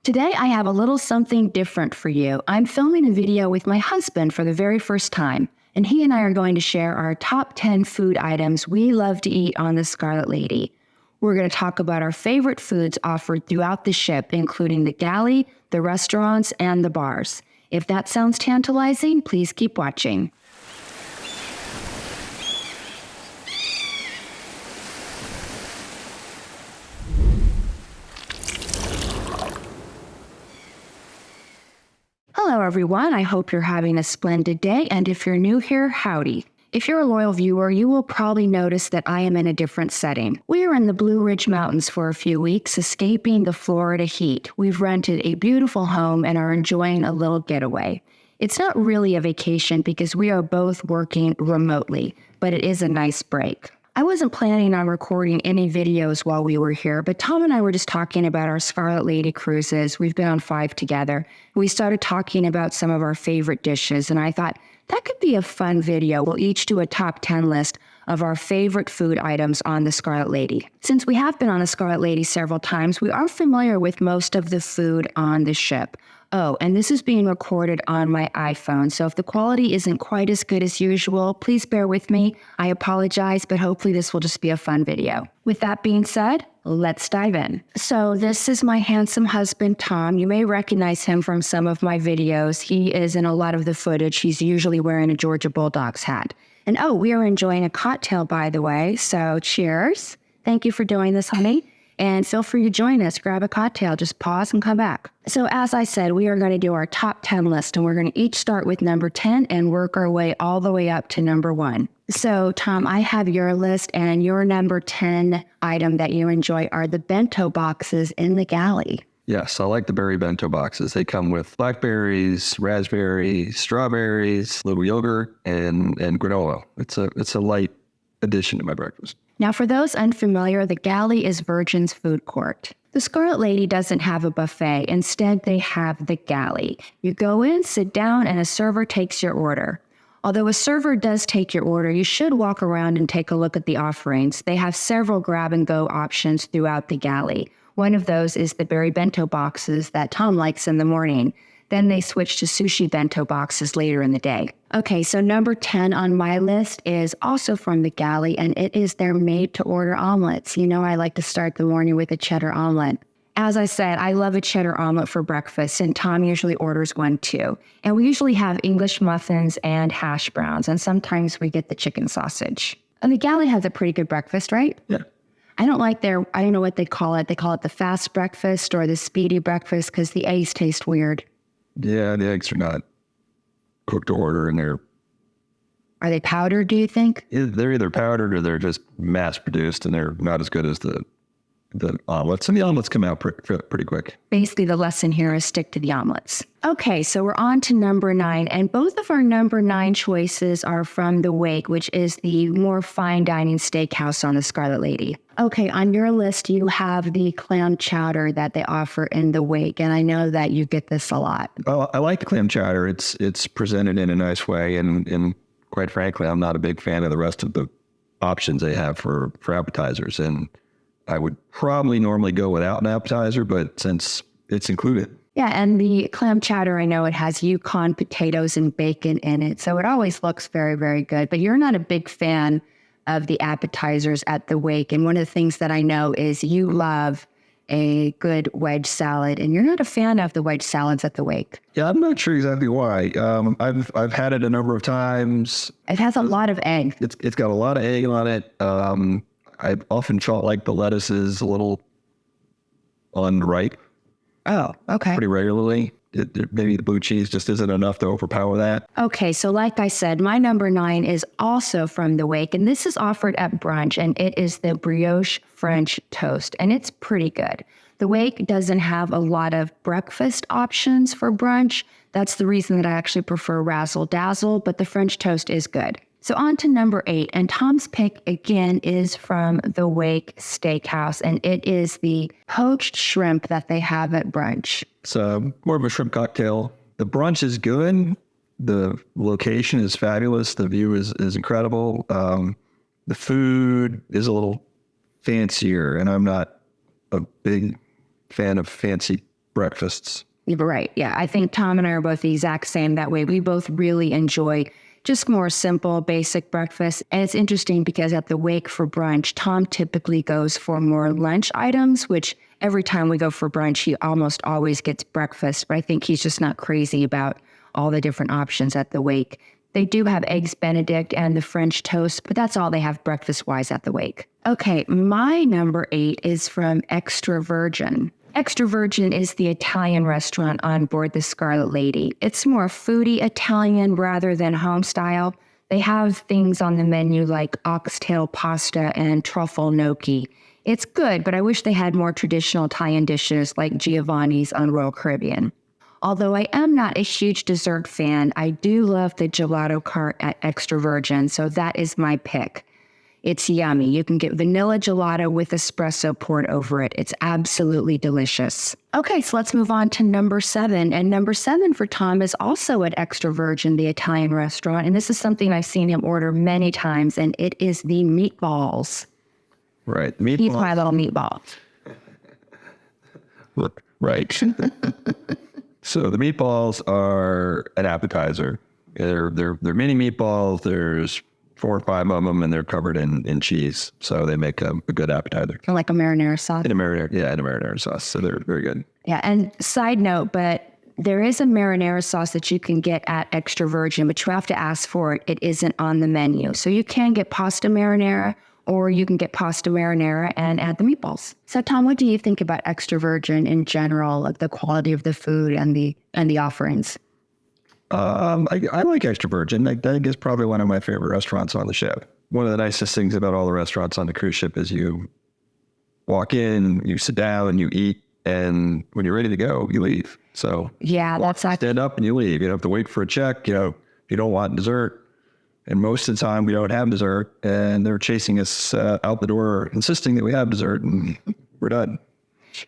Today, I have a little something different for you. I'm filming a video with my husband for the very first time, and he and I are going to share our top 10 food items we love to eat on the Scarlet Lady. We're going to talk about our favorite foods offered throughout the ship, including the galley, the restaurants, and the bars. If that sounds tantalizing, please keep watching. Hello, everyone. I hope you're having a splendid day, and if you're new here, howdy. If you're a loyal viewer, you will probably notice that I am in a different setting. We are in the Blue Ridge Mountains for a few weeks, escaping the Florida heat. We've rented a beautiful home and are enjoying a little getaway. It's not really a vacation because we are both working remotely, but it is a nice break. I wasn't planning on recording any videos while we were here, but Tom and I were just talking about our Scarlet Lady cruises. We've been on 5 together. We started talking about some of our favorite dishes, and I thought that could be a fun video. We'll each do a top 10 list of our favorite food items on the Scarlet Lady. Since we have been on the Scarlet Lady several times, we are familiar with most of the food on the ship. Oh, and this is being recorded on my iPhone, so if the quality isn't quite as good as usual, please bear with me. I apologize, but hopefully this will just be a fun video. With that being said, let's dive in. So this is my handsome husband, Tom. You may recognize him from some of my videos. He is in a lot of the footage. He's usually wearing a Georgia Bulldogs hat. And oh, we are enjoying a cocktail, by the way, so cheers. Thank you for doing this, honey. And feel free to join us, grab a cocktail, just pause and come back. So as I said, we are going to do our top 10 list, and we're going to each start with number 10 and work our way all the way up to number 1. So Tom, I have your list, and your number 10 item that you enjoy are the bento boxes in the galley. Yes, I like the berry bento boxes. They come with blackberries, raspberries, strawberries, little yogurt, and granola. It's a light addition to my breakfast. Now, for those unfamiliar, the galley is Virgin's food court. The Scarlet Lady doesn't have a buffet. Instead, they have the galley. You go in, sit down, and a server takes your order. Although a server does take your order, you should walk around and take a look at the offerings. They have several grab-and-go options throughout the galley. One of those is the berry bento boxes that Tom likes in the morning. Then they switch to sushi bento boxes later in the day. Okay, so number 10 on my list is also from the galley, and it is their made-to-order omelets. You know, I like to start the morning with a cheddar omelet. As I said, I love a cheddar omelet for breakfast, and Tom usually orders one too. And we usually have English muffins and hash browns, and sometimes we get the chicken sausage. And the galley has a pretty good breakfast, right? Yeah. I don't know what they call it. They call it the fast breakfast or the speedy breakfast because the eggs taste weird. Yeah, the eggs are not cooked to order, and Are they powdered, do you think? they're either powdered or they're just mass produced, and they're not as good as the omelets. And the omelets come out pretty quick. Basically, the lesson here is stick to the omelets. Okay, so we're on to number 9, and both of our number 9 choices are from the Wake, which is the more fine dining steakhouse on the Scarlet Lady. Okay, on your list, you have the clam chowder that they offer in the Wake, and I know that you get this a lot. Well, I like the clam chowder. It's presented in a nice way, and quite frankly, I'm not a big fan of the rest of the options they have for appetizers, and I would probably normally go without an appetizer, but since it's included. Yeah, and the clam chowder, I know it has Yukon potatoes and bacon in it, so it always looks very, very good. But you're not a big fan of the appetizers at the Wake, and one of the things that I know is you love a good wedge salad, and you're not a fan of the wedge salads at the Wake. Yeah, I'm not sure exactly why. I've had it a number of times. It has a lot of egg. It's got a lot of egg on it. I often felt like the lettuce is a little unripe. Oh, okay. Pretty regularly. Maybe the blue cheese just isn't enough to overpower that. Okay, so like I said, my number 9 is also from the Wake, and this is offered at brunch, and it is the brioche French toast, and it's pretty good. The Wake doesn't have a lot of breakfast options for brunch. That's the reason that I actually prefer Razzle Dazzle, but the French toast is good. So on to number 8, and Tom's pick again is from the Wake Steakhouse, and it is the poached shrimp that they have at brunch. It's more of a shrimp cocktail. The brunch is good. The location is fabulous. The view is incredible. The food is a little fancier, and I'm not a big fan of fancy breakfasts. You're right. Yeah. I think Tom and I are both the exact same that way. We both really enjoy just more simple, basic breakfast. And it's interesting because at the wake for brunch, Tom typically goes for more lunch items, which every time we go for brunch, he almost always gets breakfast. But I think he's just not crazy about all the different options at the wake. They do have eggs Benedict and the French toast, but that's all they have breakfast-wise at the wake. Okay, my number 8 is from Extra Virgin. Extra Virgin is the Italian restaurant on board the Scarlet Lady. It's more foodie Italian rather than home style. They have things on the menu like oxtail pasta and truffle gnocchi. It's good, but I wish they had more traditional Italian dishes like Giovanni's on Royal Caribbean. Although I am not a huge dessert fan, I do love the gelato cart at Extra Virgin, so that is my pick. It's yummy. You can get vanilla gelato with espresso poured over it. It's absolutely delicious. Okay, so let's move on to number 7. And number 7 for Tom is also at Extra Virgin, the Italian restaurant. And this is something I've seen him order many times, and it is the meatballs. Right. Meatballs. He's my little meatball. Right. So the meatballs are an appetizer. They're mini meatballs. There's 4 or 5 of them, and they're covered in cheese. So they make a good appetizer. Like a marinara sauce. In a marinara sauce. So they're very good. Yeah, and side note, but there is a marinara sauce that you can get at Extra Virgin, but you have to ask for it. It isn't on the menu. So you can get pasta marinara, or you can get pasta marinara and add the meatballs. So Tom, what do you think about Extra Virgin in general, like the quality of the food and the offerings? I like Extra Virgin. I think it's probably one of my favorite restaurants on the ship. One of the nicest things about all the restaurants on the cruise ship is you walk in, you sit down, you eat, and when you're ready to go, you leave. So yeah, stand up and you leave. You don't have to wait for a check. You don't want dessert. And most of the time we don't have dessert, and they're chasing us out the door, insisting that we have dessert, and we're done.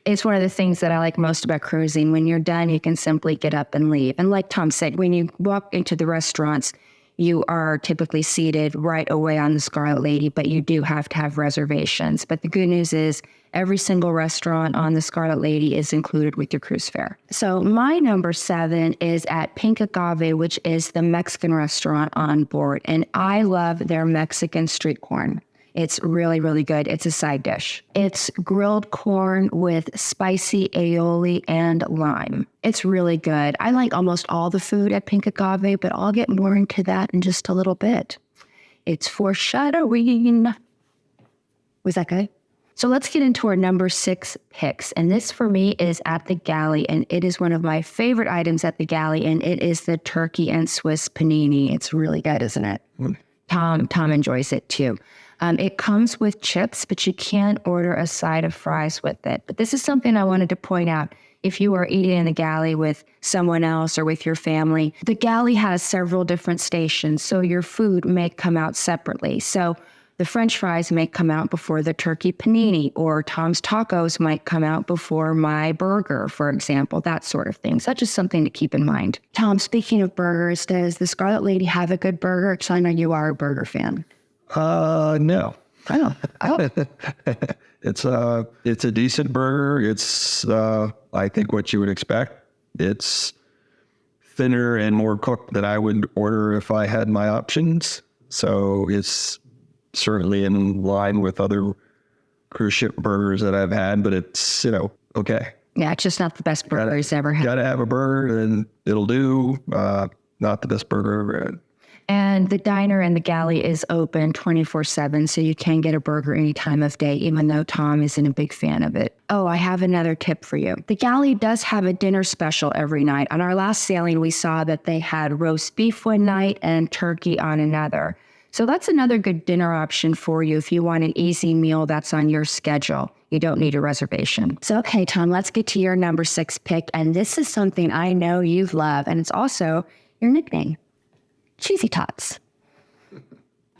It's one of the things that I like most about cruising. When you're done, you can simply get up and leave. And like Tom said, when you walk into the restaurants, you are typically seated right away on the Scarlet Lady, but you do have to have reservations. But the good news is every single restaurant on the Scarlet Lady is included with your cruise fare. So my number 7 is at Pink Agave, which is the Mexican restaurant on board. And I love their Mexican street corn. It's really, really good. It's a side dish. It's grilled corn with spicy aioli and lime. It's really good. I like almost all the food at Pink Agave, but I'll get more into that in just a little bit. It's foreshadowing. Was that good? So let's get into our number 6 picks. And this for me is at the galley. And it is one of my favorite items at the galley. And it is the turkey and Swiss panini. It's really good, isn't it? Tom enjoys it too. It comes with chips, but you can order a side of fries with it. But this is something I wanted to point out. If you are eating in the galley with someone else or with your family, the galley has several different stations, so your food may come out separately. So the French fries may come out before the turkey panini, or Tom's tacos might come out before my burger, for example, that sort of thing. So that's just something to keep in mind. Tom, speaking of burgers, does the Scarlet Lady have a good burger? Because I know you are a burger fan. No. Oh. It's a decent burger. It's, I think what you would expect. It's thinner and more cooked than I would order if I had my options. So it's certainly in line with other cruise ship burgers that I've had, but it's, okay. Yeah, it's just not the best burger he's ever had. Gotta have a burger and it'll do. Not the best burger I've ever had. And the diner and the galley is open 24/7, so you can get a burger any time of day, even though Tom isn't a big fan of it. Oh, I have another tip for you. The galley does have a dinner special every night. On our last sailing, we saw that they had roast beef one night and turkey on another. So that's another good dinner option for you if you want an easy meal that's on your schedule. You don't need a reservation. So, okay, Tom, let's get to your number 6 pick. And this is something I know you love, and it's also your nickname. Cheesy Tots.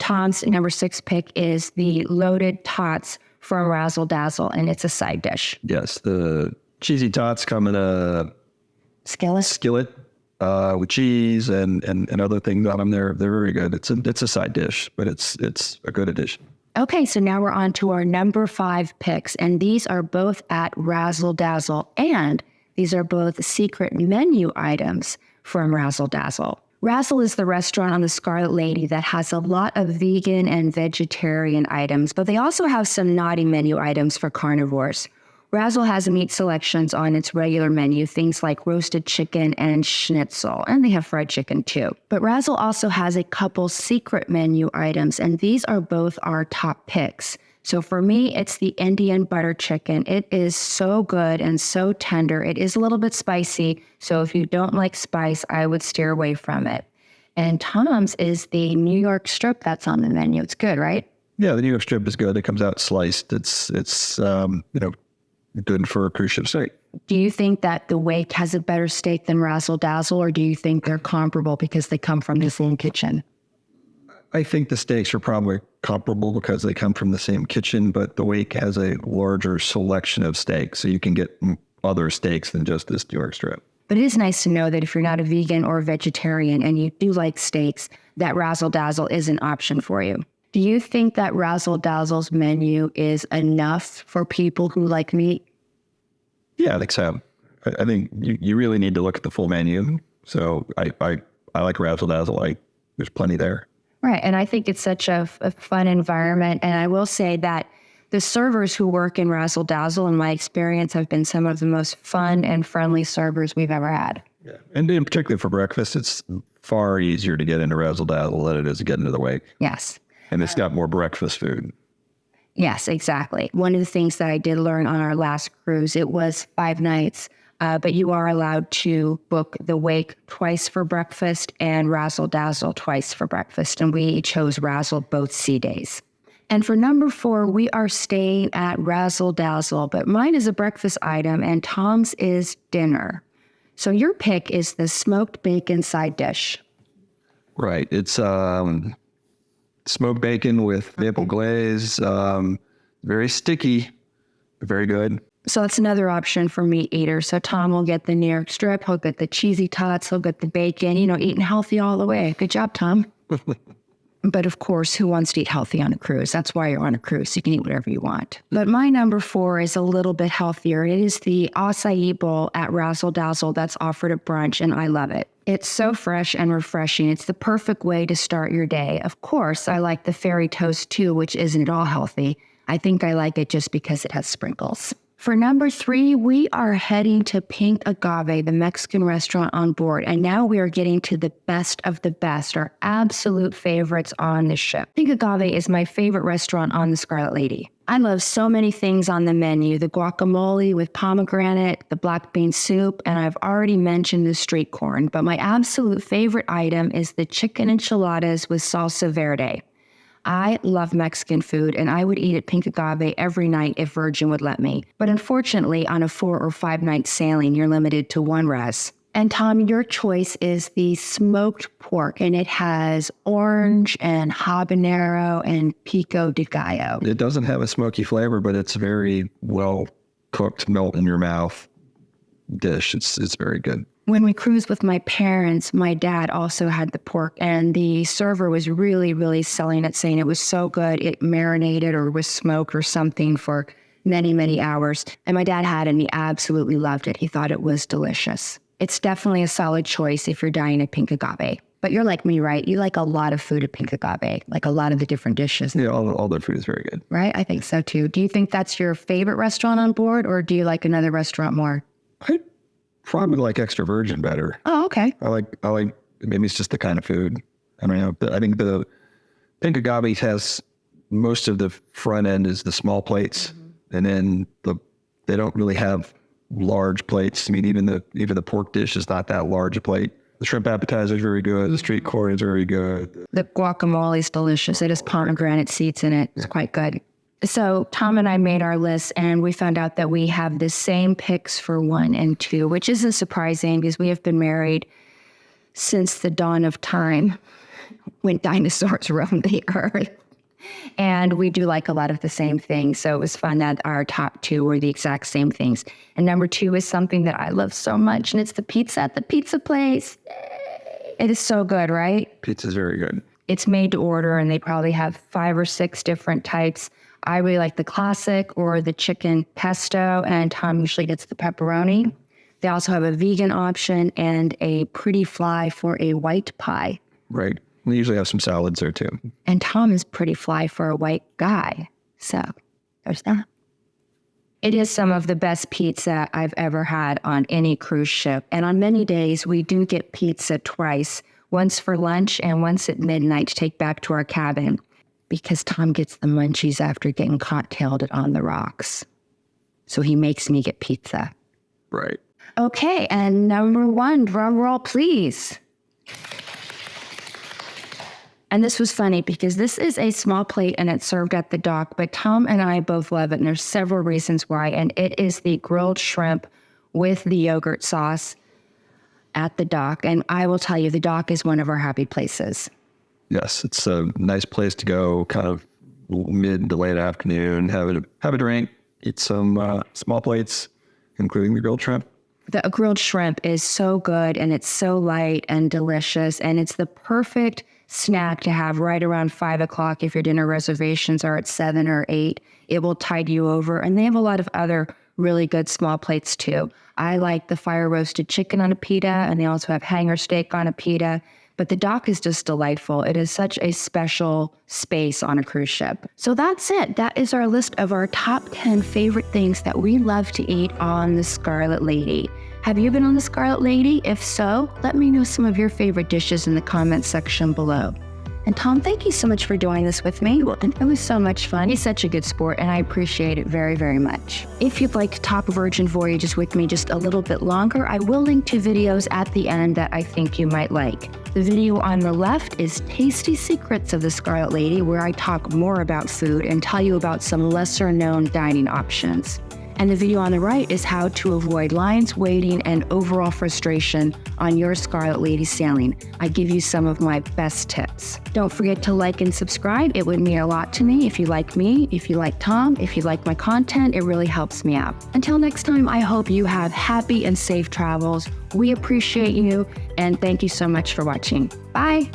Tom's number 6 pick is the loaded tots from Razzle Dazzle, and it's a side dish. Yes, the cheesy tots come in a skillet with cheese and other things on them. They're very good. It's a side dish, but it's a good addition. Okay, so now we're on to our number 5 picks, and these are both at Razzle Dazzle, and These are both secret menu items from Razzle Dazzle. Razzle is the restaurant on the Scarlet Lady that has a lot of vegan and vegetarian items, but they also have some naughty menu items for carnivores. Razzle has meat selections on its regular menu, things like roasted chicken and schnitzel, and they have fried chicken too. But Razzle also has a couple secret menu items, and these are both our top picks. So for me, it's the Indian butter chicken. It is so good and so tender. It is a little bit spicy, so if you don't like spice, I would steer away from it. And Tom's is the New York strip that's on the menu. It's good, right? Yeah, the New York strip is good. It comes out sliced. It's good for a cruise ship steak. Do you think that the Wake has a better steak than Razzle Dazzle, or do you think they're comparable because they come from the same kitchen? I think the steaks are probably comparable because they come from the same kitchen, but the Wake has a larger selection of steaks, so you can get other steaks than just this New York strip. But it is nice to know that if you're not a vegan or a vegetarian and you do like steaks, that Razzle Dazzle is an option for you. Do you think that Razzle Dazzle's menu is enough for people who like meat? Yeah, I think so. I think you really need to look at the full menu. So I like Razzle Dazzle. There's plenty there. Right. And I think it's such a fun environment. And I will say that the servers who work in Razzle Dazzle, in my experience, have been some of the most fun and friendly servers we've ever had. Yeah. And in particular for breakfast, it's far easier to get into Razzle Dazzle than it is to get into the Wake. Yes. And it's got more breakfast food. Yes, exactly. One of the things that I did learn on our last cruise, it was 5 nights, but you are allowed to book the Wake twice for breakfast and Razzle Dazzle twice for breakfast. And we chose Razzle both sea days. And for number 4, we are staying at Razzle Dazzle, but mine is a breakfast item and Tom's is dinner. So your pick is the smoked bacon side dish. Right. It's smoked bacon with maple glaze. Very sticky, but very good. So that's another option for meat eaters. So Tom will get the New York strip, he'll get the cheesy tots, he'll get the bacon, eating healthy all the way. Good job, Tom. But of course, who wants to eat healthy on a cruise? That's why you're on a cruise. You can eat whatever you want. But my number 4 is a little bit healthier. It is the acai bowl at Razzle Dazzle that's offered at brunch, and I love it. It's so fresh and refreshing. It's the perfect way to start your day. Of course, I like the fairy toast too, which isn't at all healthy. I think I like it just because it has sprinkles. For number 3, we are heading to Pink Agave, the Mexican restaurant on board. And now we are getting to the best of the best, our absolute favorites on the ship. Pink Agave is my favorite restaurant on the Scarlet Lady. I love so many things on the menu, the guacamole with pomegranate, the black bean soup, and I've already mentioned the street corn. But my absolute favorite item is the chicken enchiladas with salsa verde. I love Mexican food, and I would eat at Pink Agave every night if Virgin would let me. But unfortunately, on a 4 or 5 night sailing, you're limited to 1 res. And Tom, your choice is the smoked pork, and it has orange and habanero and pico de gallo. It doesn't have a smoky flavor, but it's very well cooked, melt in your mouth dish. It's very good. When we cruised with my parents, my dad also had the pork, and the server was really, really selling it, saying it was so good. It marinated or was smoked or something for many, many hours. And my dad had it, and he absolutely loved it. He thought it was delicious. It's definitely a solid choice if you're dining at Pink Agave. But you're like me, right? You like a lot of food at Pink Agave, like a lot of the different dishes. Yeah, all their food is very good. Right? I think so too. Do you think that's your favorite restaurant on board, or do you like another restaurant more? I probably like Extra Virgin better. Oh, okay. I like, maybe it's just the kind of food. I don't know. But I think the Pink Agave has most of the front end is the small plates. Mm-hmm. And then they don't really have large plates. I mean, even the pork dish is not that large a plate. The shrimp appetizer is very good. The street corn is very good. The guacamole is delicious. It has pomegranate seeds in it. It's quite good. So Tom and I made our list, and we found out that we have the same picks for 1 and 2, which isn't surprising because we have been married since the dawn of time when dinosaurs roamed the earth. And we do like a lot of the same things. So it was fun that our top 2 were the exact same things. And number 2 is something that I love so much, and it's the pizza at the pizza place. It is so good, right? Pizza's very good. It's made to order, and they probably have 5 or 6 different types. I really like the classic or the chicken pesto, and Tom usually gets the pepperoni. They also have a vegan option and a pretty fly for a white pie. Right. They usually have some salads there too. And Tom is pretty fly for a white guy. So there's that. It is some of the best pizza I've ever had on any cruise ship. And on many days, we do get pizza twice, once for lunch and once at midnight to take back to our cabin, because Tom gets the munchies after getting cocktailed on the rocks. So he makes me get pizza. Right. Okay, and number 1, drum roll, please. And this was funny because this is a small plate and it's served at the dock, but Tom and I both love it, and there's several reasons why. And it is the grilled shrimp with the yogurt sauce at the dock. And I will tell you, the dock is one of our happy places. Yes, it's a nice place to go, kind of mid to late afternoon, have a drink, eat some small plates, including the grilled shrimp. The grilled shrimp is so good, and it's so light and delicious, and it's the perfect snack to have right around 5 o'clock if your dinner reservations are at 7 or 8. It will tide you over, and they have a lot of other really good small plates too. I like the fire roasted chicken on a pita, and they also have hanger steak on a pita. But the dock is just delightful. It is such a special space on a cruise ship. So that's it. That is our list of our top 10 favorite things that we love to eat on the Scarlet Lady. Have you been on the Scarlet Lady? If so, let me know some of your favorite dishes in the comments section below. And Tom, thank you so much for doing this with me. It was so much fun. He's such a good sport, and I appreciate it very, very much. If you'd like to talk Virgin Voyages with me just a little bit longer, I will link to videos at the end that I think you might like. The video on the left is Tasty Secrets of the Scarlet Lady, where I talk more about food and tell you about some lesser-known dining options. And the video on the right is how to avoid lines, waiting, and overall frustration on your Scarlet Lady sailing. I give you some of my best tips. Don't forget to like and subscribe. It would mean a lot to me if you like me, if you like Tom, if you like my content. It really helps me out. Until next time, I hope you have happy and safe travels. We appreciate you, and thank you so much for watching. Bye.